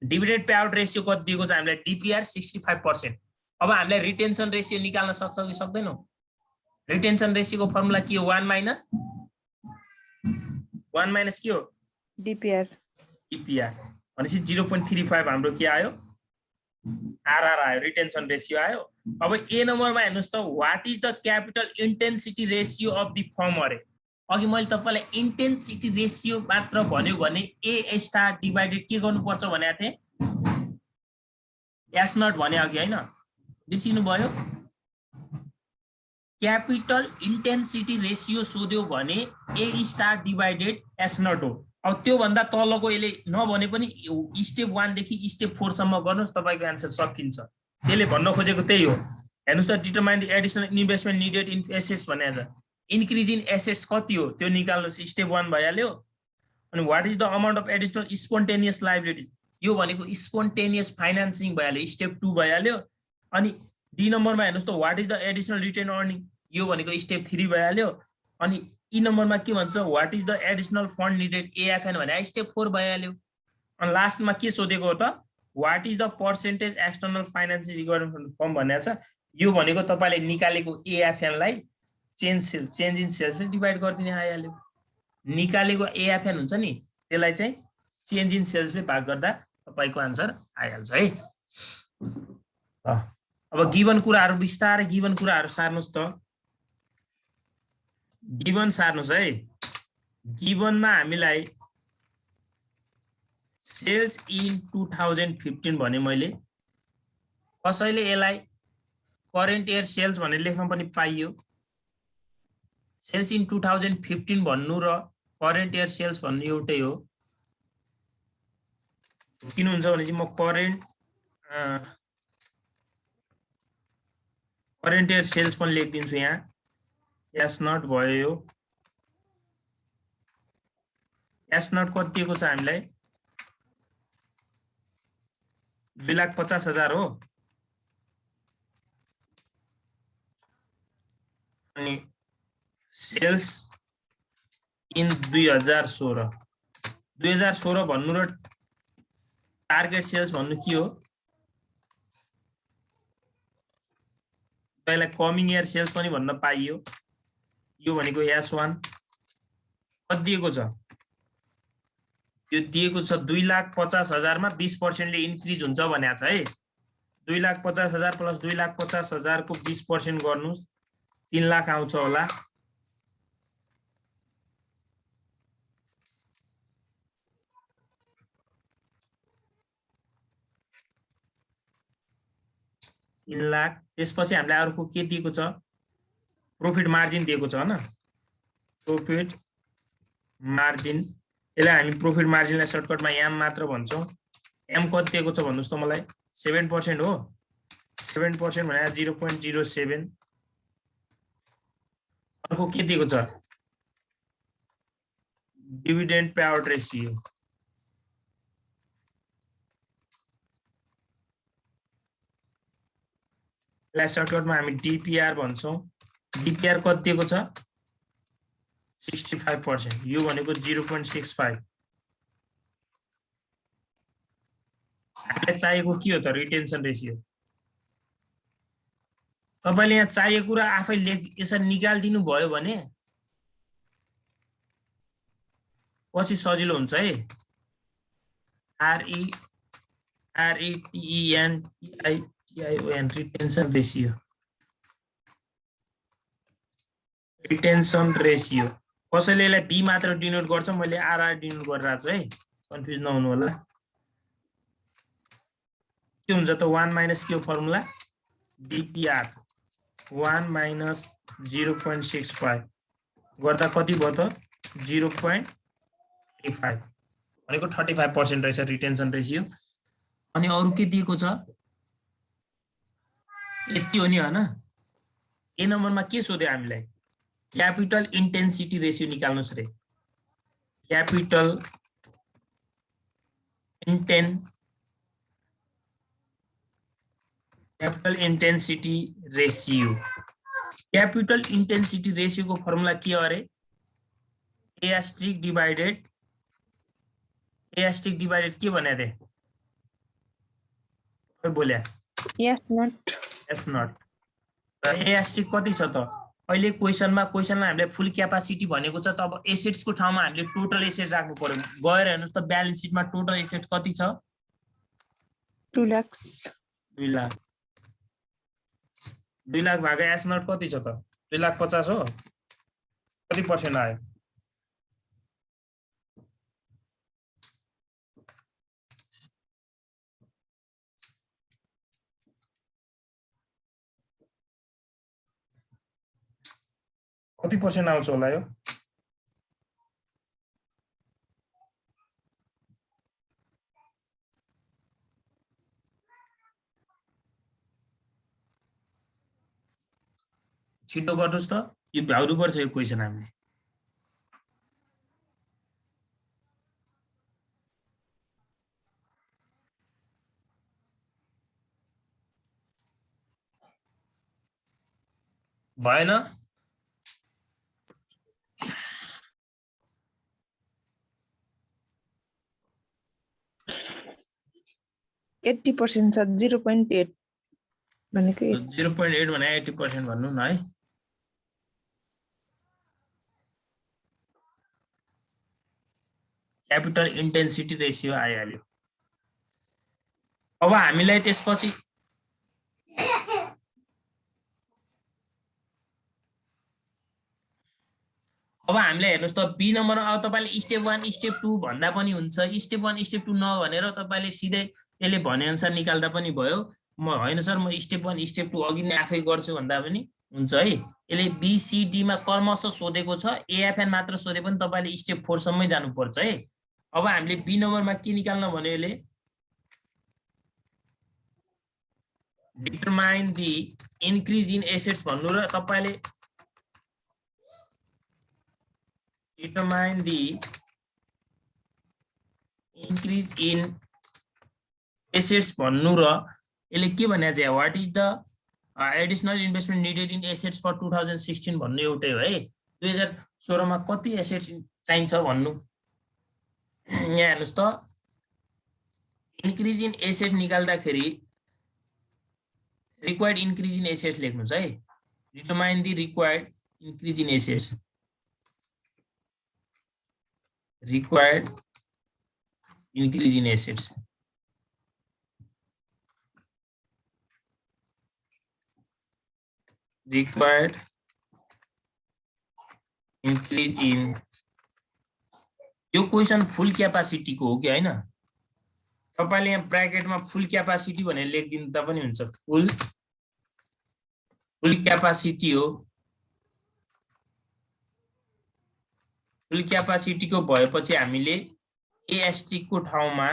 डिभिडेन्ड पे आउट रेशियो कति दिएको छ हामीलाई डीपीआर 65%। अब हामीले रिटेन्सन रेशियो निकाल्न सक्छौं कि सक्दैनौं? रिटेन्सन रेशियोको फर्मुला के हो 1 माइनस के हो डीपीआर भनेपछि 0.35 हाम्रो के आयो आरआर आयो, रिटेन्सन रेशियो आयो। अब ए नम्बरमा हेर्नुस् त what is the capital intensity ratio of the form अरे। अघि मैले तपाईलाई इन्टेन्सिटी रेशियो मात्र भन्यो भने ए स्टार डिवाइडेड के गर्नुपर्छ भनेको थिए एस नट भने अघि हैन, बिर्सिनु भयो। क्यापिटल इन्टेन्सिटी रेशियो सोध्यो भने ए स्टार डिवाइडेड एस नट हो। अब त्यो भन्दा तलको यसले नभने पनि स्टेप 1 देखि स्टेप 4 सम्म गर्नुस् तपाईको आन्सर सकिन्छ। त्यसले भन्न खोजेको त्यही हो। हेर्नुस् त determine the additional investment needed in assets भनेको छ। इन्क्रिज इन एसेट्स कति हो त्यो निकाल्नुस्, स्टेप 1 भइहाल्यो। अनि what is the amount of additional spontaneous liability यो भनेको स्पोन्टेनियस फाइनान्सिङ भइहाल्यो, स्टेप 2 भइहाल्यो। अनि डी नम्बरमा हेर्नुस् त what is the additional retained earning यो भनेको स्टेप 3 भइहाल्यो। अनि ई नम्बरमा के भन्छ what is the additional fund needed AFN भने स्टेप 4 भइहाल्यो। अनि लास्टमा के सोधेको हो त what is the percentage external financing requirement form भनेको छ। यो भनेको तपाईले निकालेको एएफएन लाई चेन्ज इन सेल्स ले डिवाइड गरिदिने आइहाल्यो। निकालेको एएफएन हुन्छ नि त्यसलाई चाहिँ चेन्ज इन सेल्स ले भाग गर्दा तपाईको आन्सर आइहाल्छ है। अब गिवन कुराहरु विस्तारै गिवन कुराहरु सार्नुस् त। गिवन सार्नुस् है। गिवनमा हामीलाई सेल्स इन 2015 भने मैले कसैले यसलाई करेन्ट इयर सेल्स भनेर लेख्न पनि पाइयो। सेल्स इन 2015 भन्नु र करेन्ट इयर सेल्स भन्नु एउटै हो। किन हुन्छ भने चाहिँ म करेन्ट इयर सेल्स पनि लेखिदिन्छु यहाँ। एस नट भयो यो। एस नट कति दिएको छ हामीलाई 2,50,000 हो। अनि सेल्स इन 2016 भन्नु र टार्गेट सेल्स भन्नु के हो पहिला कमिङ इयर सेल्स पनि भन्न पाइयो। यो भनेको S1 कति दिएको छ यो दिएको छ 2,50,000 मा 20% ले इन्क्रिज हुन्छ भनेको छ है। 2,50,000 प्लस 2,50,000 को 20% गर्नुस् 3 लाख आउँछ होला। लाख। त्यसपछि हामीलाई अर्को के दिएको छ प्रॉफिट मार्जिन दिएको छ हैन। प्रॉफिट मार्जिन यसलाई हामी प्रॉफिट मार्जिनलाई सर्टकटमा एम मात्र भन्छौं। एम कति दिएको छ भन्नुस् त मलाई 7% हो। 7% भने 0.07। अर्को के दिएको छ डिभिडेन्ड पे आउट रेशियो। यसलाई सर्टकटमा हामी डीपीआर भन्छौं। डीपीआर कति दिएको छ 65%। यो भनेको 0.65। हामीलाई चाहिएको के हो त रिटेन्सन रेशियो। तपाईले यहाँ चाहिएको कुरा आफै यसरी निकाल्दिनु भयो भने पछि सजिलो हुन्छ है। RETENTION retention ratio retention ratio कसैले यसलाई बी मात्र डिनोट गर्छ मैले आरआर डिनोट गरिरहेको छु है कन्फ्युज नहुनु होला के हुन्छ त 1 माइनस के हो फर्मुला डीपीआर 1 माइनस 0.65 गर्दा कति भयो त 0.35 भनेको 35% रहेछ रिटेन्सन रेसियो अनि अरु के दिएको छ यति हो नि हैन ए नम्बरमा के सोध्यो हामीलाई क्यापिटल इन्टेन्सिटी रेशियो निकाल्नुस् रे capital intensity ratio capital intensity ratio को फर्मुला के अरे ए एस्ट्रिक डिवाइडेड के भने थे कोही बोल्या एस नट ए एस्ट्रिक कति छ त अहिले क्वेशनमा हामीले फुल क्यापासिटी भनेको छ तब एसेट्स को ठाउँमा हामीले टोटल एसेट राख्नु पर्यो गएर हेर्नुस् त ब्यालेन्स शीटमा टोटल एसेट कति छ 2 लाख 2 लाख 2 लाख भागा एस नट कति छ त 2,50,000 हो कति पर्सेन्ट आयो कति पर्सेन्ट आउँछ होला यो छिटो गर्नुस् त यो भ्याउनु पर्छ यो क्वेशन हामीले भएन 80% छ 0.8 भनेको 0.8 भने 80% भन्नु न है क्यापिटल इन्टेन्सिटी रेशियो आइहाल्यो अब हामीलाई त्यसपछि अब हामीले हेर्नुस् त बी नम्बरमा अब तपाईले स्टेप 1 स्टेप 2 भन्दा पनि हुन्छ स्टेप 1 स्टेप 2 नभनेर तपाईले सिधै यसले भने अनुसार निकाल्दा पनि भयो म हैन सर म स्टेप 1 स्टेप 2 अघि नै आफै गर्छु भन्दा पनि हुन्छ है यसले बी सी डी मा क्रमशः सोधेको छ एएफएन मात्र सोधे पनि तपाईले स्टेप 4 सम्मै जानु पर्छ है अब हामीले बी नम्बरमा के निकाल्न भन्यो यसले determine the increase in assets भन्नु र तपाईले determine the increase in assets भन्नु र यसले के भने चाहिँ what is the additional investment needed in assets for 2016 भन्नु एउटै हो है 2016 मा कति एसेट्स चाहिन्छ भन्नु यहाँ हेर्नुस् त इन्क्रिज इन एसेट निकाल्दाखेरि रिक्वायर्ड इन्क्रिज इन एसेट्स लेख्नुस् है determine the required increase in assets required increase in assets required increase in यो क्वेशन फुल क्यापासिटी को हो कि हैन तपाईले यहाँ ब्र्याकेटमा फुल क्यापासिटी भनेर लेखिदिँदा पनि हुन्छ फुल क्यापासिटी हो फुल क्यापासिटी को भएपछि हामीले एएसटी को ठाउँमा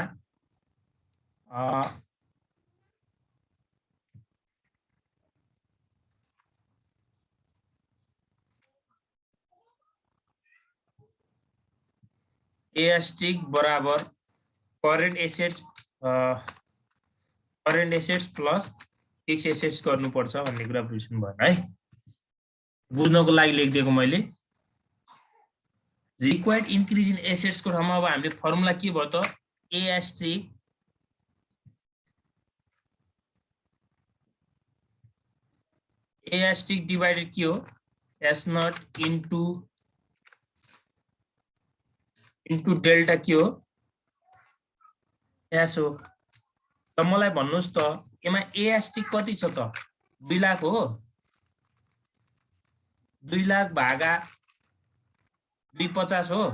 एएसटी बराबर current assets plus fix assets गर्नुपर्छ भन्ने कुरा बुझ्नु भयो है बुझ्नको लागि लेखिदिएको मैले रिक्वायर्ड इन्क्रिज इन एसेट्स को ठाउँमा अब हामीले फर्मुला के भयो त एएस्ट्रिक डिवाइडेड के हो एस नट इन्टु डेल्टा के हो एस हो त मलाई भन्नुस् त यसमा एएस्ट्रिक कति छ त 2 लाख हो 2 लाख भागा 250 हो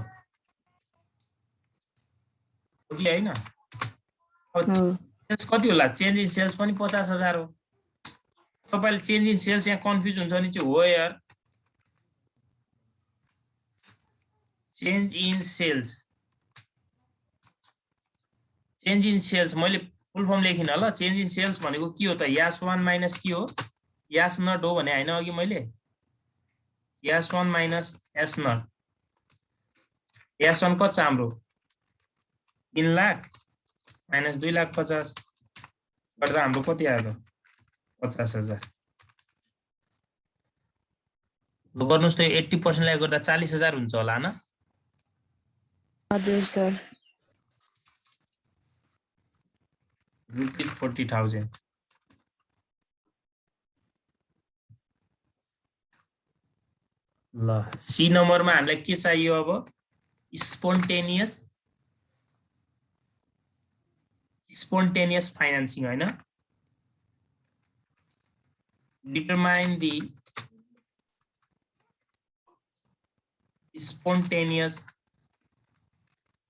कि हैन? अब सेल्स कति होला? चेन्ज इन सेल्स पनि 50,000 हो। तपाईले चेन्ज इन सेल्स यहाँ कन्फ्युज हुन्छ नि चाहिँ हो यार। चेन्ज इन सेल्स मैले फुल फर्म लेखिन ल। चेन्ज इन सेल्स भनेको के हो त? यास 1 माइनस के हो? यास नट हो भने हैन अघि मैले? यास 1 माइनस एस नट। यास 1 कति छ हाम्रो? 3 लाख माइनस 2 लाख 50 गर्दा हाम्रो कति आयो त? 50,000। गर्नुस् त 80% लाई गर्दा 40,000 हुन्छ होला हैन? हजुर सर। रुपीज 40,000। ल सी नम्बरमा हामीलाई के चाहियो अब? स्पोन्टेनियस फाइनान्सिङ हैन? Determine the spontaneous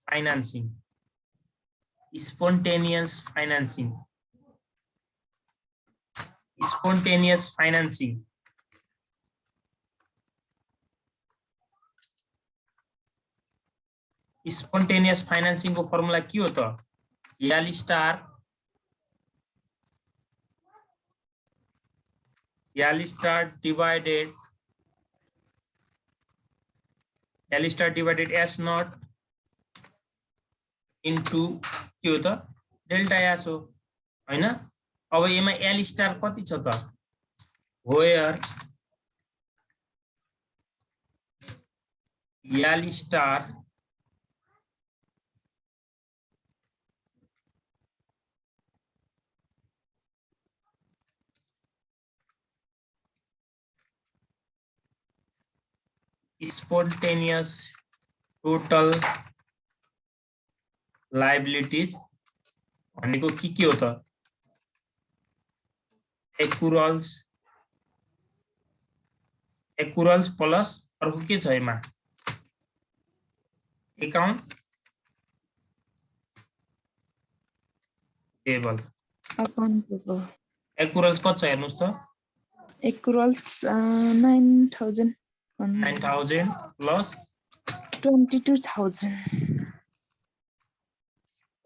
financing. Spontaneous financing. Spontaneous financing. Spontaneous financing को फर्मुला के हो त? L star divided L star divided S naught into के हो त? डेल्टा S हो हैन? अब यसमा L star कति छ त? Where L star spontaneous total liabilities भनेको के हो त? accruals प्लस अर्को के छ यसमा? Account table. accruals कति छ हेर्नुस् त? accruals 9,000 प्लस 22,000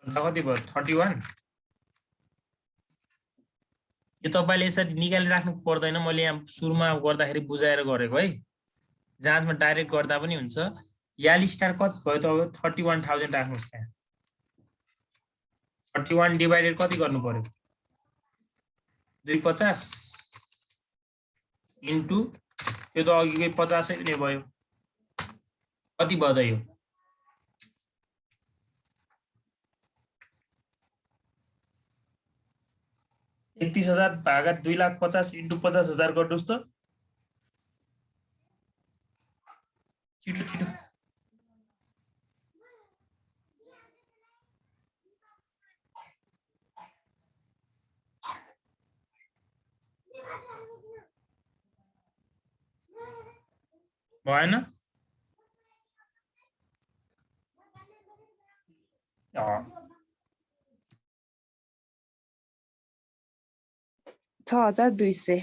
कति भयो? 31। यो तपाईले यसरी निकाली राख्नु पर्दैन। मैले यहाँ सुरुमा गर्दाखेरि बुझाएर गरेको है। जाँचमा डाइरेक्ट गर्दा पनि हुन्छ। याल स्टार कति भयो त? अब 31,000 राख्नुस् त्यहाँ। 31 डिवाइडेड कति गर्नु पर्यो? 250 इन्टु यो त अघिकै 50 नै भयो। कति भयो त यो? 31,000 भागा 2,50,000 इन्टु 50,000 गर्नुस् त। छिटो छिटो। भएन? 6,200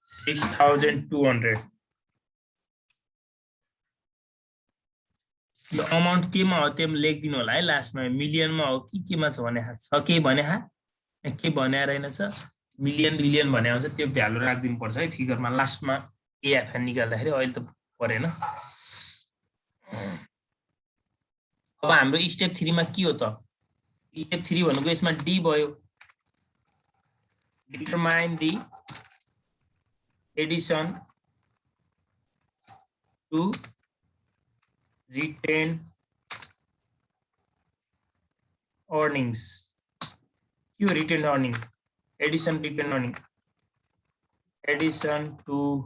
6,200। यो अमाउन्ट केमा हो त्यो लेखिदिनु होला है लास्टमा। मिलियनमा हो कि केमा छ भने छ के भने के भने रहेनछ? मिलियन बिलियन भने आउँछ त्यो भ्यालु राखिदिनु पर्छ है फिगरमा लास्टमा एएफएन निकाल्दाखेरि। अहिले त परेन। अब हाम्रो स्टेप 3 मा के हो त? स्टेप 3 भनेको यसमा डी भयो। Determine the addition to retained earnings. Q retained earning. Addition retained earning. Addition to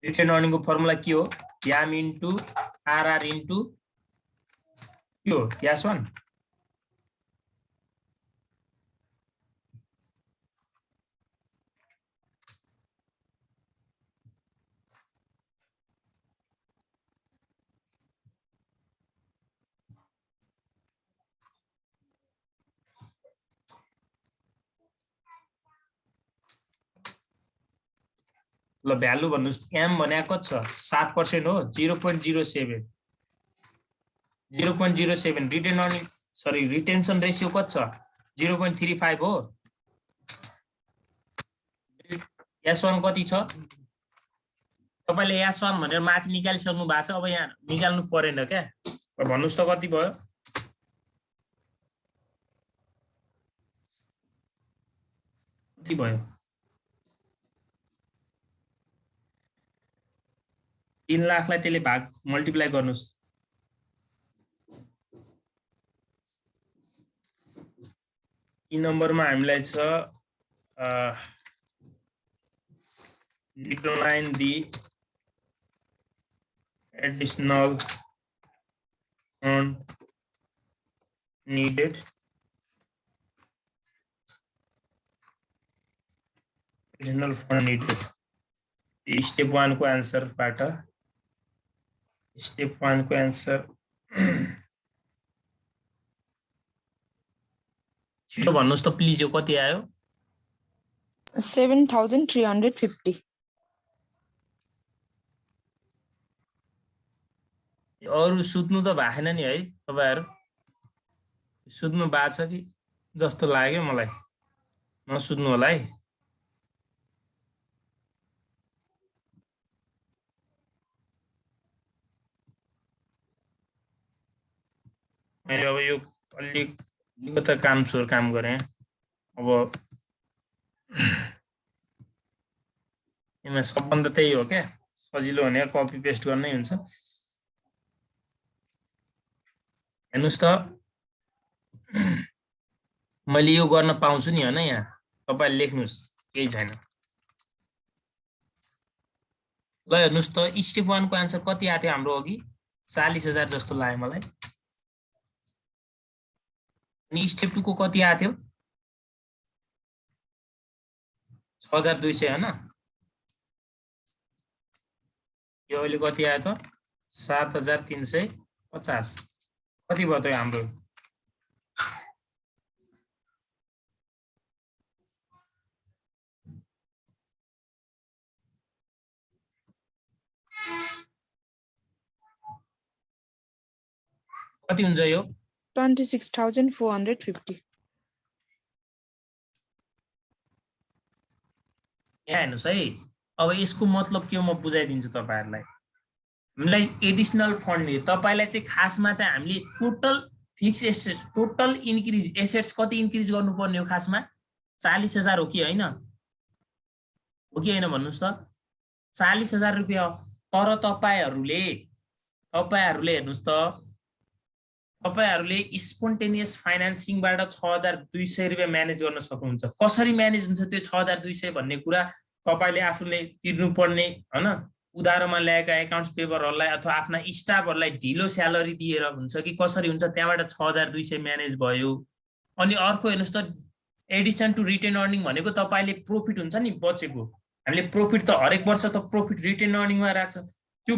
retain अर्निङको फर्मुला के हो? याम इन्टु आरआर इन्टु के हो? यास वान ल भ्यालु भन्नुस्। एम भनेको कति छ? 7% हो। 0.07 0.07 retain earning sorry retention ratio कति छ? 0.35 हो। S1 कति छ? तपाईले S1 भनेर माथि निकालिसक्नु भएको छ। अब यहाँ निकाल्नु परेन क्या। भन्नुस् त कति भयो? कति भयो? 3 लाखलाई त्यसले भाग मल्टिप्लाई गर्नुस्। यी नम्बरमा हामीलाई छ determine the additional fund needed step 1 को आन्सर बाट स्टेप 1 को आन्सर छिटो भन्नुस् त प्लिज। यो कति आयो? 7,350। अरु सुत्नु त भएन नि है तपाईहरु? सुत्नु भएको छ कि जस्तो लाग्यो मलाई। नसुत्नु होला है। मैले अब यो अलिकति काम गरेँ। अब यसमा सबभन्दा त्यही हो क्या, सजिलो भने कपी पेस्ट गर्नै हुन्छ। हेर्नुस् त मैले यो गर्न पाउँछु नि हैन? यहाँ तपाईले लेख्नुस्, केही छैन। ल हेर्नुस् त स्टेप 1 को आन्सर कति आथ्यो हाम्रो अघि? 40,000 जस्तो लाग्यो मलाई। अनि स्टेप 2 को कति आथ्यो? 6,200 हैन? यो अहिले कति आयो त? 7,350। कति भयो त हाम्रो? कति हुन्छ यो? 26,450। यहाँ हेर्नुस् है। अब यसको मतलब के हो म बुझाइदिन्छु तपाईहरुलाई। हामीलाई एडिशनल फन्ड नि तपाईलाई चाहिँ खासमा चाहिँ हामीले total fix assets total increase assets कति इन्क्रिज गर्नुपर्ने हो खासमा? 40,000 हो कि हैन? हो कि हैन भन्नुस् त? 40,000 रुपैयाँ। तर तपाईहरुले हेर्नुस् त, तपाईहरुले स्पोन्टेनियस फाइनान्सिङबाट 6,200 रुपैयाँ म्यानेज गर्न सक्नुहुन्छ। कसरी म्यानेज हुन्छ त्यो 6,200 भन्ने कुरा तपाईले आफूले तिर्नु पर्ने हैन? उधारोमा ल्याएका एकाउन्ट्स पेपरहरुलाई अथवा आफ्ना स्टाफहरुलाई ढिलो स्यालेरी दिएर हुन्छ कि कसरी हुन्छ, त्यहाँबाट 6,200 म्यानेज भयो। अनि अर्को हेर्नुस् त, एडिसन टु रिटेन अर्निङ भनेको तपाईले प्रॉफिट हुन्छ नि बचेको, हामीले प्रॉफिट त हरेक वर्ष त प्रॉफिट रिटेन अर्निङमा राख्छ। त्यो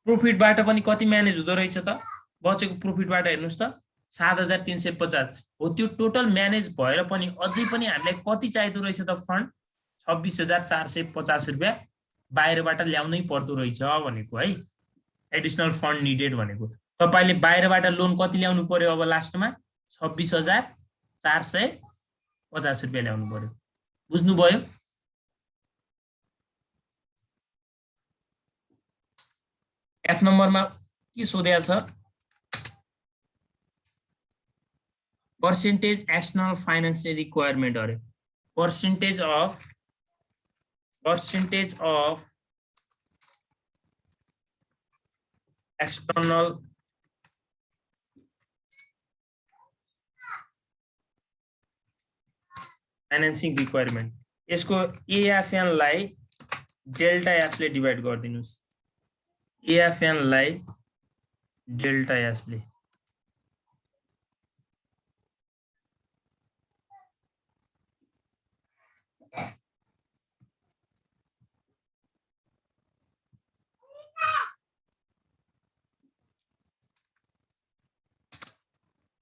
प्रॉफिटबाट पनि कति म्यानेज हुँदो रहेछ त? बचेको प्रॉफिटबाट हेर्नुस् त 7,350 हो। त्यो टोटल म्यानेज भएर पनि अझै पनि हामीलाई कति चाहिदो रहेछ त फन्ड? 26,450 रुपैयाँ बाहिरबाट ल्याउनै पर्दो रहेछ भनेको है। एडिशनल फन्ड निडेड भनेको तपाईले बाहिरबाट लोन कति ल्याउनु पर्यो? अब लास्टमा 26,450 रुपैयाँ ल्याउनु पर्यो। बुझ्नुभयो? एफ नम्बरमा के सोधेको छ? पर्सेन्टेज एक्सटर्नल फाइनेन्शियल रिक्वायरमेन्ट अरे percentage of external financing requirement. यसको एएफएन लाई डेल्टा एसले डिभाइड गरिदिनुस् एएफएन लाई डेल्टा एसले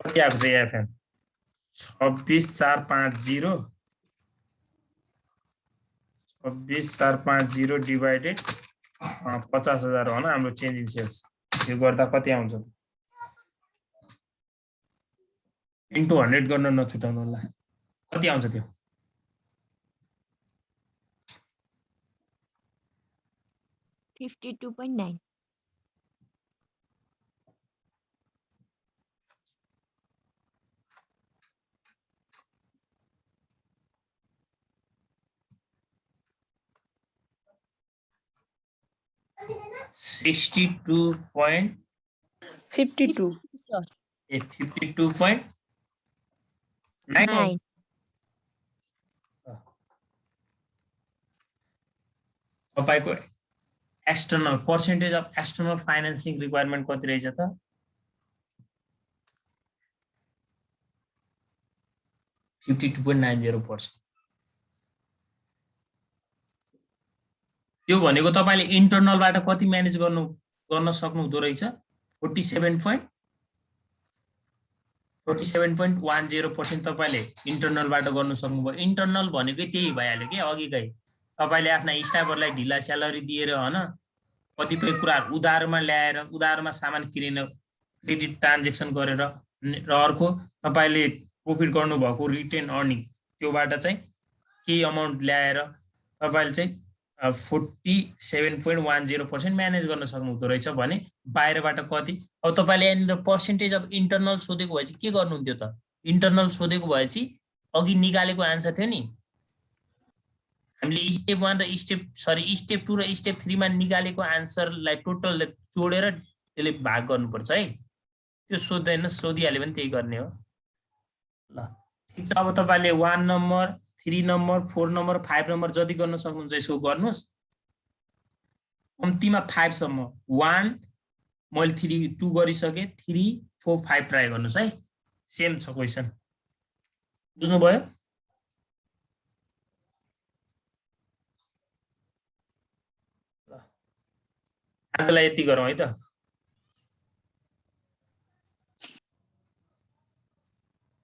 कति आएको छ एएफएन 26450 26450 डिभाइडेड 50,000 हो न हाम्रो चेन्ज इन सेल्स यो गर्दा कति आउँछ इन्टु 100 गर्न नछुटाउनु होला कति आउँछ त्यो 52.9 52 sir. 52.9 9 तपाईको external percentage of external financing requirement कति रहेछ त 52.90%। त्यो भनेको तपाईले इन्टर्नलबाट कति म्यानेज गर्न सक्नुहुँदो रहेछ 47.10% तपाईले इन्टर्नलबाट गर्न सक्नुभयो इन्टर्नल भनेकै त्यही भइहाल्यो के अघिकै तपाईले आफ्ना स्टाफहरुलाई ढिला स्यालेरी दिएर हैन कतिपय कुराहरु उधारमा ल्याएर उधारमा सामान किनेर क्रेडिट ट्रान्ज्याक्सन गरेर र अर्को तपाईले प्रॉफिट गर्नु भएको रिटेन अर्निङ त्योबाट चाहिँ केही अमाउन्ट ल्याएर तपाईले चाहिँ 47.10% म्यानेज गर्न सक्नुहुँदो रहेछ भने बाहिरबाट कति अब तपाईले यहाँनिर पर्सेन्टेज अफ इन्टर्नल सोधेको भएपछि के गर्नुहुन्थ्यो त इन्टर्नल सोधेको भएपछि अघि निकालेको आन्सर थियो नि हामीले स्टेप 1 र स्टेप 2 र स्टेप 3 मा निकालेको आन्सरलाई टोटल जोडेर त्यसले भाग गर्नुपर्छ है त्यो सोध्दैन सोधिहाल्यो भने त्यही गर्ने हो ल ठीक छ अब तपाईले 1 नम्बर 3 नम्बर 4 नम्बर 5 नम्बर जति गर्न सक्नुहुन्छ यसो गर्नुस् कम्तिमा 5 सम्म 1 मैले 2 गरिसके 3 4 5 ट्राई गर्नुस् है सेम छ क्वेशन बुझ्नु भयो आजलाई यति गरौँ है त